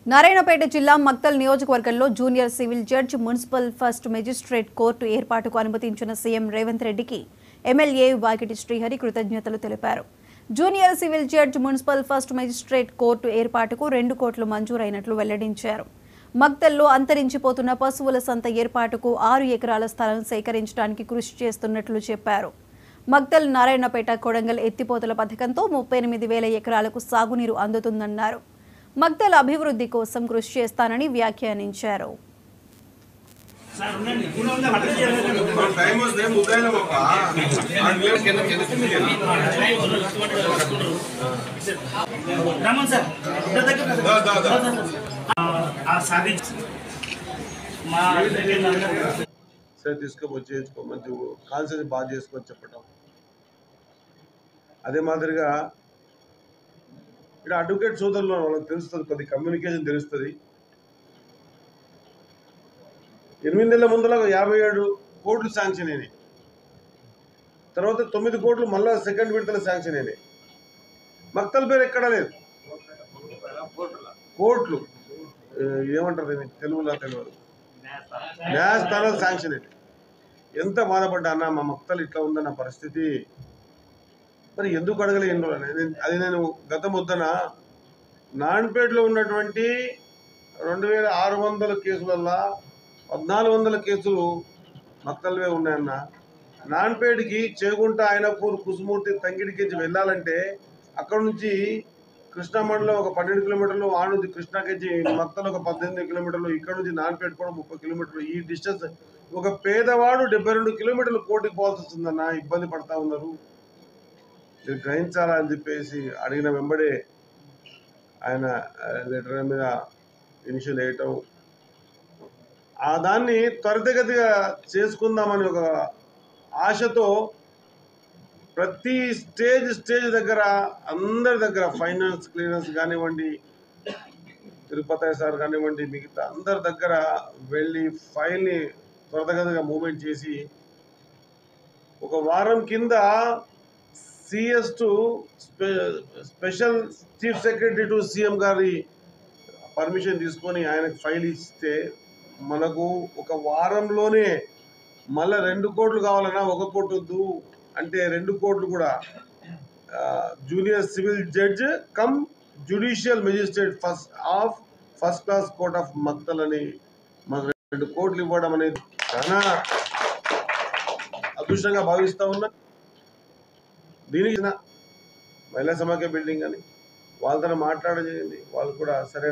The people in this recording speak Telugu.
నారాయణపేట జిల్లా మక్తల్ నియోజకవర్గంలో junior civil judge municipal first magistrate court ఏర్పాటుకు అనుమతించిన సీఎం రేవంత్ రెడ్డికి ఎమ్మెల్యే వాకిటి శ్రీహరి కృతజ్ఞతలు తెలిపారు. Junior civil judge municipal first magistrate court ఏర్పాటుకు 2 కోట్లు మంజూరైనట్లు వెల్లడించారు. మక్తల్లో అంతరించిపోతున్న పశువుల సంత ఏర్పాటుకు 6 ఎకరాల స్థలం సేకరించడానికి కృషి చేస్తున్నట్లు చెప్పారు. మక్తల్ నారాయణపేట కొడంగల్ ఎత్తిపోతల పథకంతో 38,000 ఎకరాలకు సాగునీరు అందుతుందన్నారు. మక్తల్ అభివృద్ధి కోసం కృషి చేస్తానని వ్యాఖ్యానించారు. తీసుకొచ్చేసుకో మంచి కాన్సెప్ట్ బాగా చేసుకొని చెప్పటం. అదే మాదిరిగా ఇక్కడ అడ్వకేట్ సోదరులు వాళ్ళకి తెలుస్తుంది, కొద్ది కమ్యూనికేషన్ తెలుస్తుంది. 8 నెలల ముందర 57 కోట్లు శాంక్షన్ అయినాయి. తర్వాత 9 కోట్లు మళ్ళా సెకండ్ విడతల శాంక్షన్ అయినాయి. మక్తల్ పేరు ఎక్కడా లేదు. కోట్లు ఏమంటారు తెలుగులో తెలియదు, న్యాయస్థానాలు శాంక్షన్ అయినాయి. ఎంత బాధపడ్డా అన్న, మా మక్తల్ ఇట్లా ఉందన్న పరిస్థితి. మరి ఎందుకు అడగలేను అది నేను గత ముద్దన నారాయణపేటలో ఉన్నటువంటి 2,600 కేసులల్లా 1,400 కేసులు మక్తల్వే ఉన్నాయన్న. నారాయణపేటకి చేగుంట, ఆయనపూర్, కుసుమూర్తి, తంగిడికించి వెళ్ళాలంటే అక్కడ నుంచి కృష్ణా మండలం ఒక 12 కిలోమీటర్లు, ఆ నుంచి కృష్ణాకించి మక్తల్ ఒక 18 కిలోమీటర్లు, ఇక్కడ నుంచి నారాయణపేట కూడా 30 కిలోమీటర్లు. ఈ డిస్టెన్స్ ఒక పేదవాడు 72 కిలోమీటర్లు కోర్టుకి పోవాల్సి వస్తుందన్న. ఇబ్బంది పడతా ఉన్నారు. మీరు గ్రహించాలని చెప్పేసి అడిగిన వెంబడే ఆయన లెటర్ మీద ఇనిషియల్ వేయటం, ఆ దాన్ని త్వరితగతిగా చేసుకుందామని ఒక ఆశతో ప్రతి స్టేజ్ దగ్గర అందరి దగ్గర ఫైనాన్స్ క్లియరెన్స్ కానివ్వండి, తిరుపతి సార్ కానివ్వండి, మిగతా అందరి దగ్గర వెళ్ళి ఫైల్ని త్వరితగతిగా మూవ్మెంట్ చేసి ఒక వారం కింద CS to special chief secretary to CM గారి పర్మిషన్ తీసుకొని ఆయనకు ఫైల్ ఇస్తే మనకు ఒక వారంలోనే మళ్ళీ 2 కోట్లు కావాలన్నా 1 కోటి వద్దు అంటే 2 కోట్లు కూడా junior civil judge cum judicial magistrate first class court of Maktal అని మనకు 2 కోట్లు ఇవ్వడం అనేది చాలా అదృష్టంగా భావిస్తూ ఉన్నా. దీనికి మహిళా సమాఖ్య బిల్డింగ్ అని వాళ్ళతో మాట్లాడడం జరిగింది. వాళ్ళు కూడా సరైన